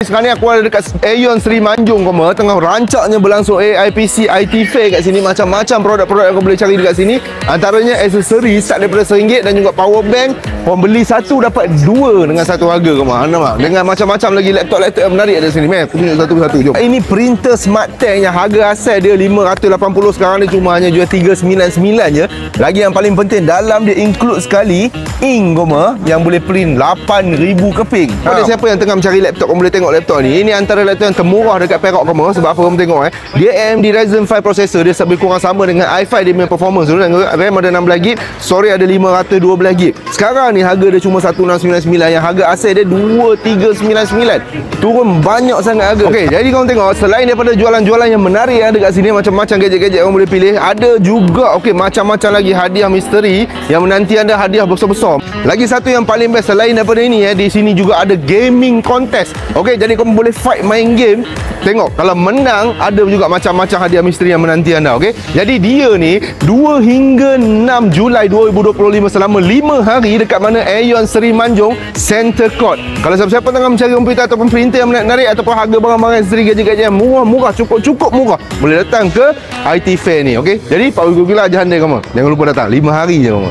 Sekarang ni aku ada dekat Aeon Seri Manjung koma, tengah rancaknya berlangsung AIPC IT Fair kat sini. Macam-macam produk-produk yang kau boleh cari dekat sini. Antaranya aksesori start daripada RM1 dan juga power bank. Kau beli satu dapat dua dengan satu harga koma. Nampak? Dengan macam-macam lagi laptop yang menarik ada sini. Aku tunjuk satu-satu. Jom. Ini printer Smart Tank yang harga asal dia RM580, sekarang dia cuma hanya jual RM399 je. Lagi yang paling penting, dalam dia include sekali ink koma yang boleh print 8,000 keping. Pada siapa yang tengah mencari laptop, kau boleh tengok laptop ni. Ini antara laptop yang termurah dekat Perak koma. Sebab apa kamu tengok dia AMD Ryzen 5 processor, dia lebih kurang sama dengan i5 dia punya performance dulu. RAM ada 16GB, storage ada 512GB. Sekarang ni harga dia cuma 1699, yang harga asal dia 2399. Turun banyak sangat harga. Okey, jadi kamu tengok selain daripada jualan-jualan yang menarik yang ada kat sini, macam-macam gadget-gadget kamu boleh pilih, ada juga macam-macam lagi hadiah misteri yang menanti anda, hadiah besar-besar. Lagi satu yang paling best selain daripada ini di sini juga ada gaming contest. Okey, jadi kamu boleh fight main game. Tengok, kalau menang ada juga macam-macam hadiah misteri yang menanti anda. Okey, jadi dia ni 2 hingga 6 Julai 2025 selama 5 hari dekat mana Aeon Seri Manjung Center Court. Kalau siapa-siapa tengah mencari komputer ataupun printer yang menarik ataupun harga barang-barang aksesori gadget-gadget yang murah-murah, cukup murah, boleh datang ke IT Fair ni. Okey, jadi Pak Gula ajaran dia kamu, jangan lupa datang 5 hari je kamu.